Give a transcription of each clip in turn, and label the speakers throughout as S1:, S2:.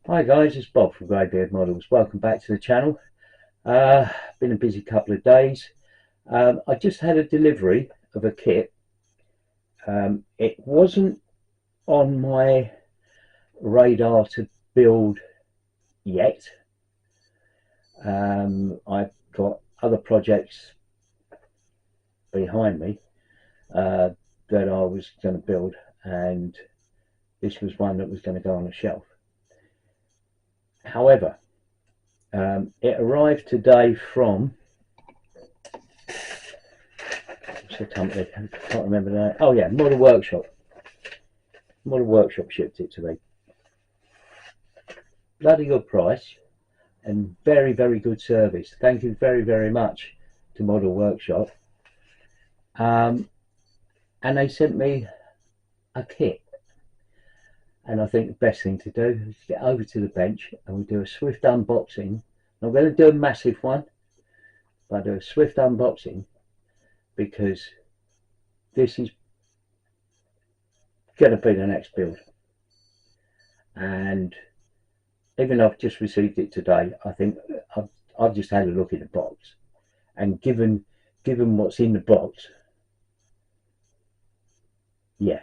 S1: Hi guys, it's Bob from Greybeard Models. Welcome back to the channel. Been a busy couple of days. I just had a delivery of a kit. It wasn't on my radar to build yet. I've got other projects behind me that I was going to build, and this was one that was going to go on the shelf. However, it arrived today from what's the company? I can't remember the name. Oh yeah, Model Workshop. Model Workshop shipped it to me. Bloody good price and very, very good service. Thank you very, very much to Model Workshop. And they sent me a kit. And I think the best thing to do is get over to the bench and we do a swift unboxing. I'm going to do a massive one, but I'll do a swift unboxing because this is going to be the next build. And even though I've just received it today, I think I've just had a look at the box, and given what's in the box, yeah,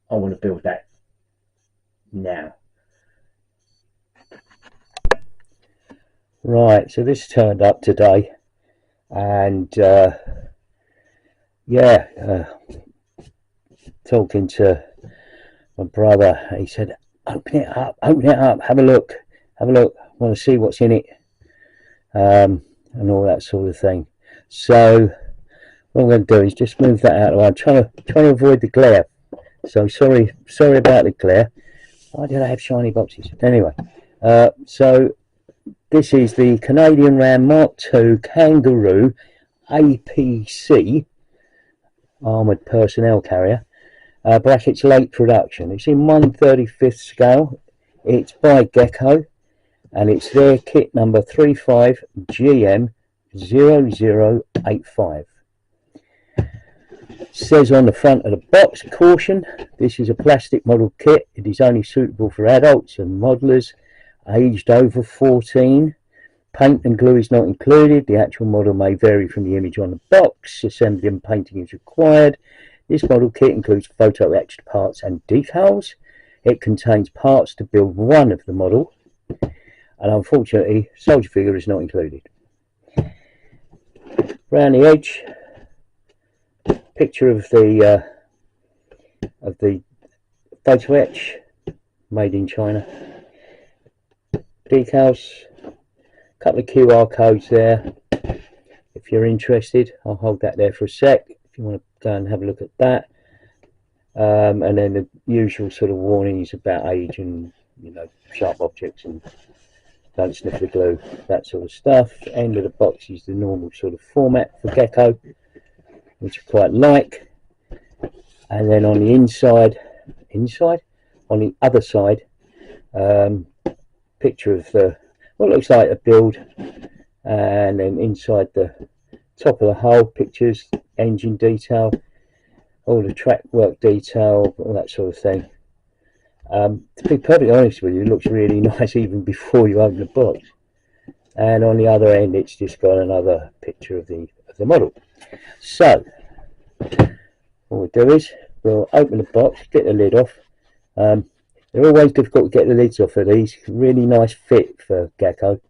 S1: I want to build that now. Right, so this turned up today, and talking to my brother, he said, open it up, have a look, I want to see what's in it, and all that sort of thing. So what I'm going to do is just move that out of the way. I'm trying to avoid the glare, so sorry about the glare. Why did I have shiny boxes? Anyway, so this is the Canadian Ram Mark II Kangaroo APC Armoured Personnel Carrier, brackets late production. It's in 1/35 scale. It's by Gecko, and it's their kit number 35GM0085. Says on the front of the box, caution, this is a plastic model kit. It is only suitable for adults and modelers aged over 14. Paint and glue is not included. The actual model may vary from the image on the box. Assembly and painting is required. This model kit includes photo etched parts and decals. It contains parts to build one of the model, and unfortunately soldier figure is not included. Around the edge, picture of the photo etch, made in China. Decals, a couple of QR codes there. If you're interested, I'll hold that there for a sec if you want to go and have a look at that. And then the usual sort of warnings about age and, you know, sharp objects and don't sniff the glue, that sort of stuff. End of the box is the normal sort of format for Gecko, which I quite like. And then on the on the other side, picture of what looks like a build, and then inside the top of the hull, pictures, engine detail, all the track work detail, all that sort of thing. To be perfectly honest with you, it looks really nice even before you open the box. And on the other end, it's just got another picture of the model. So what we'll do is we'll open the box, get the lid off. They're always difficult to get the lids off of these. Really nice fit for Gecko.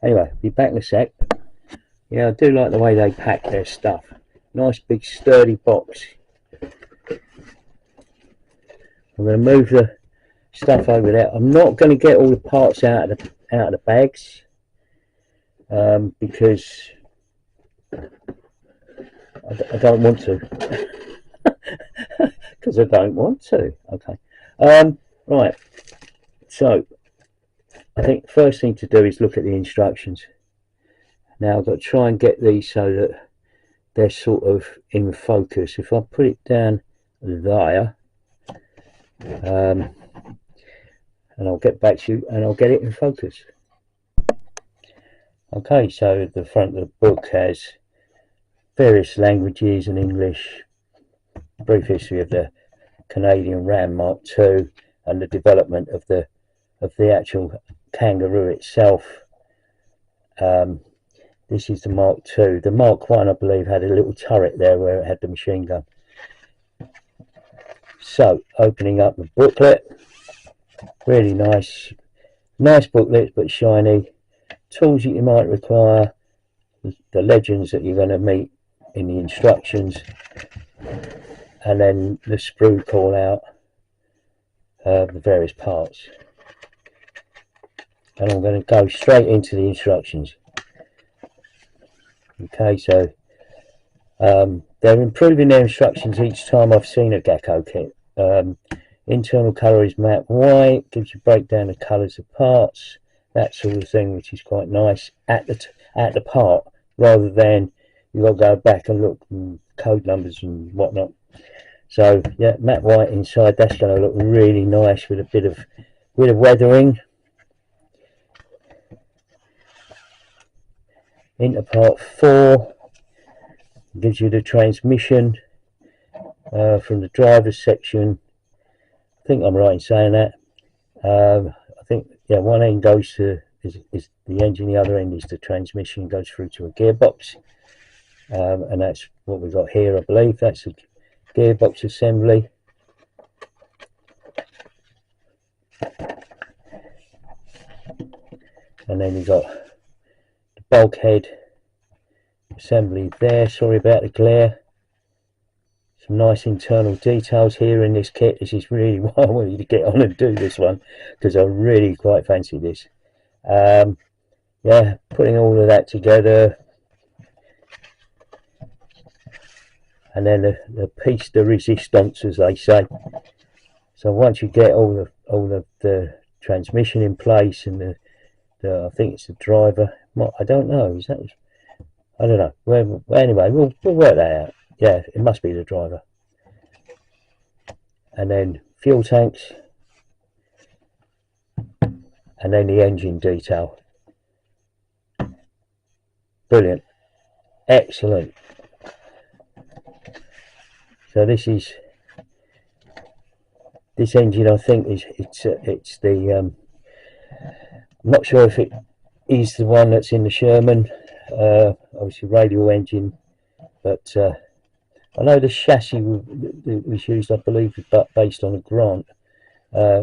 S1: Anyway, be back in a sec. Yeah, I do like the way they pack their stuff. Nice big sturdy box. I'm going to move the stuff over there. I'm not going to get all the parts out of the bags, because I don't want to. Because I don't want to. Okay. Right. So I think the first thing to do is look at the instructions. Now I've got to try and get these so that they're sort of in focus. If I put it down there, and I'll get back to you and I'll get it in focus. Okay, so the front of the book has various languages and English, brief history of the Canadian Ram Mark II and the development of the of the actual Kangaroo itself. This is the Mark II. The Mark I believe had a little turret there where it had the machine gun. So opening up the booklet, really nice booklet, but shiny. Tools that you might require, the legends that you're going to meet in the instructions, and then the sprue call out the various parts. And I'm going to go straight into the instructions. Okay, so they're improving their instructions each time I've seen a Gecko kit. Internal colour is matte white, gives you breakdown of colours of parts, that sort of thing, which is quite nice at the part, rather than you've got to go back and look and code numbers and whatnot. So yeah, matte white inside. That's going to look really nice with a bit of weathering. Into part 4, gives you the transmission from the driver's section. I think I'm right in saying that. I think, yeah, one end goes to is the engine, the other end is the transmission, goes through to a gearbox, and that's what we've got here. I believe that's a gearbox assembly. And then you've got the bulkhead assembly there. Sorry about the glare. Some nice internal details here in this kit. This is really why I wanted to get on and do this one, because I really quite fancy this. Yeah, putting all of that together, and then the piece de resistance, as they say. So once you get all of the transmission in place, and the I think it's the driver. I don't know. Is that? I don't know. Well, anyway, we'll work that out. Yeah, it must be the driver. And then fuel tanks, and then the engine detail. Brilliant, excellent. So this engine, I think it's the I'm not sure if it is the one that's in the Sherman, obviously radial engine, but I know the chassis was used, I believe, based on a Grant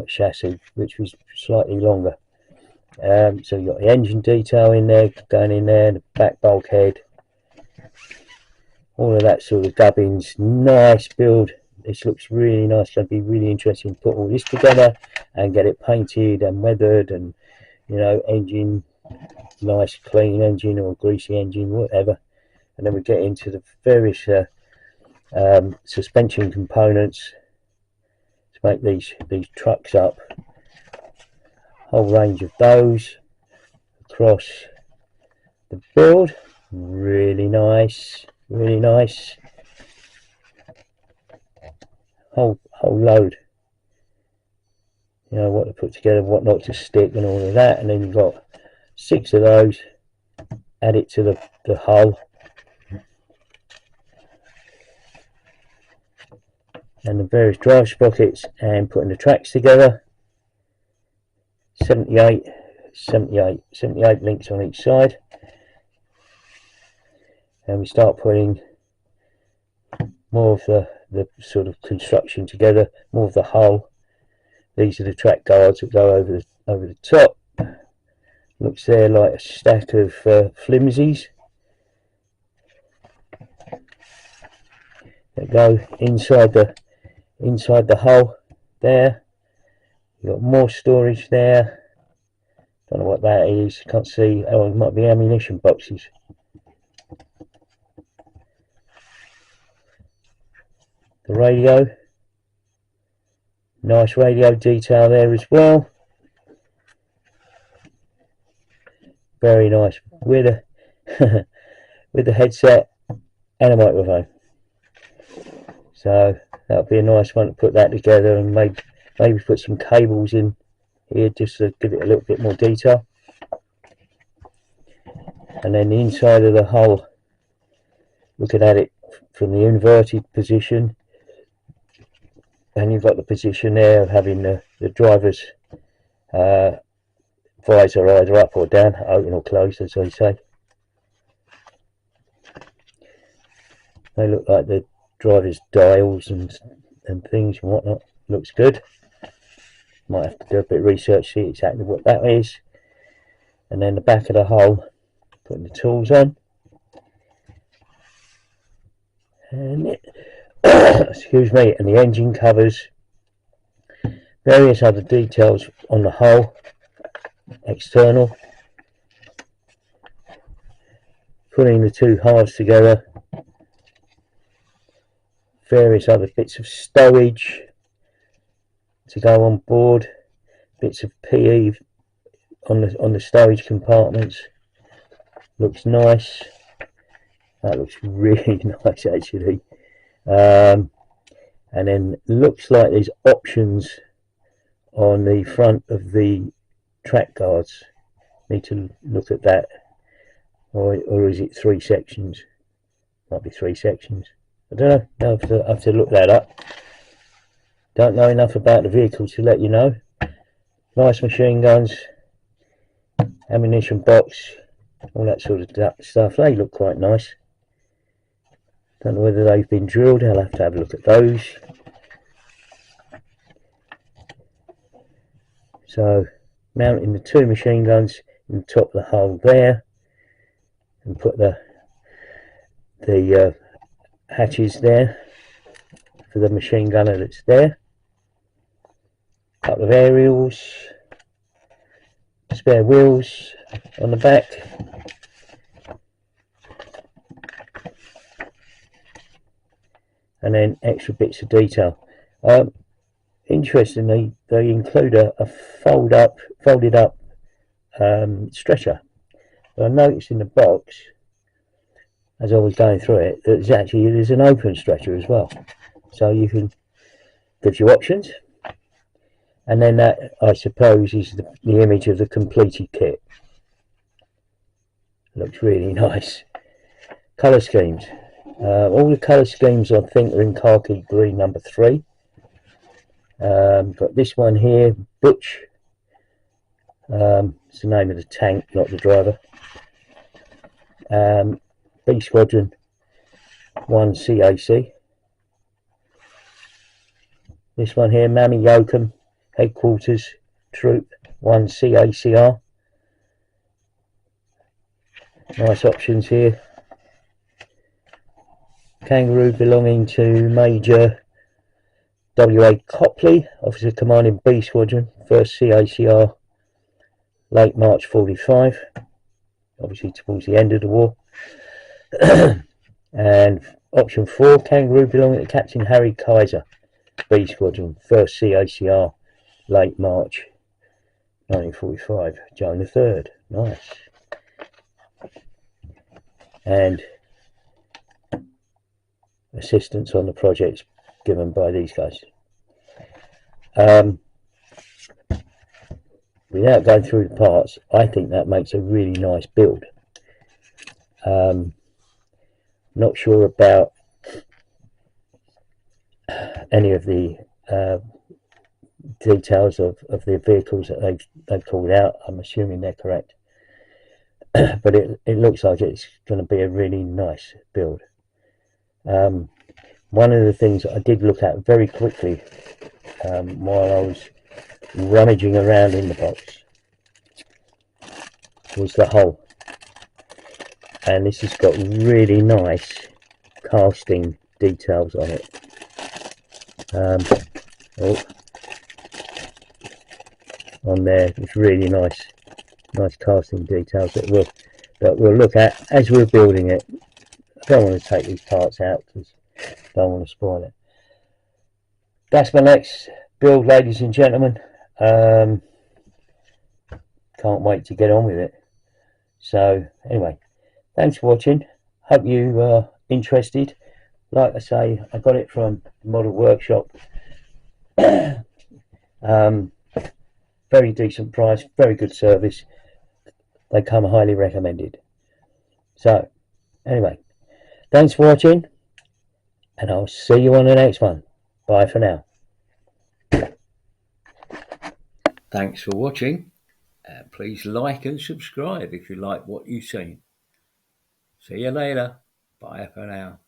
S1: chassis, which was slightly longer. So you've got the engine detail in there, going in there, the back bulkhead, all of that sort of gubbins. Nice build. This looks really nice. It's going to be really interesting to put all this together and get it painted and weathered, and you know, engine, nice clean engine or greasy engine, whatever. And then we get into the various suspension components to make these trucks up. Whole range of those across the build. Really nice, really nice. Whole load. You know, what to put together, what not to stick, and all of that. And then you've got 6 of those. Add it to the hull. And the various drive sprockets, and putting the tracks together. 78 links on each side. And we start putting more of the sort of construction together, more of the hull. These are the track guards that go over the top. Looks there like a stack of flimsies that go inside the hull there. You've got more storage there. Don't know what that is. Can't see. Oh, it might be ammunition boxes. The radio. Nice radio detail there as well. Very nice with a with the headset and a microphone. So that'll be a nice one to put that together, and maybe put some cables in here just to give it a little bit more detail. And then the inside of the hull, we could add it from the inverted position, and you've got the position there of having the drivers Visor either up or down, open or closed, as they say. They look like the driver's dials and things and whatnot. Looks good. Might have to do a bit of research, see exactly what that is. And then the back of the hull, putting the tools on. And excuse me, and the engine covers, various other details on the hull, external, putting the two halves together, various other bits of stowage to go on board, bits of PE on the stowage compartments. Looks nice. That looks really nice actually. And then looks like there's options on the front of the track guards. Need to look at that, or is it 3 sections? Might be 3 sections. I don't know. I have to look that up. Don't know enough about the vehicle to let you know. Nice machine guns, ammunition box, all that sort of stuff. They look quite nice. Don't know whether they've been drilled. I'll have to have a look at those. So, mounting the 2 machine guns in the top of the hull there, and put the hatches there for the machine gunner that's there. Couple of aerials, spare wheels on the back. And then extra bits of detail. Interestingly, they include a folded up stretcher. But I noticed in the box, as I was going through it, that there's an open stretcher as well. So you can, gives you options. And then that, I suppose, is the image of the completed kit. Looks really nice. Colour schemes. All the colour schemes I think are in khaki green number 3. Got this one here, Butch. It's the name of the tank, not the driver. B Squadron 1 CAC. This one here, Mammy Yoakum, Headquarters Troop 1 CACR. Nice options here. Kangaroo belonging to Major W.A. Copley, Officer Commanding B Squadron, 1st CACR, late March 45, obviously towards the end of the war. And option 4, Kangaroo belonging to Captain Harry Kaiser, B Squadron, 1st CACR, late March 1945, Joan the 3rd. Nice. And assistance on the projects given by these guys. Without going through the parts, I think that makes a really nice build. Not sure about any of the details of the vehicles that they've called out. I'm assuming they're correct. But it looks like it's going to be a really nice build. One of the things that I did look at very quickly while I was rummaging around in the box was the hull, and this has got really nice casting details on it. On there, it's really nice casting details that we'll look at as we're building it. I don't want to take these parts out because I don't want to spoil it. That's my next build, ladies and gentlemen. Can't wait to get on with it. So anyway, thanks for watching. Hope you are interested. Like I say, I got it from the Model Workshop. Very decent price, very good service. They come highly recommended. So anyway, thanks for watching, and I'll see you on the next one. Bye for now.
S2: Thanks for watching. Please like and subscribe if you like what you've seen. See you later. Bye for now.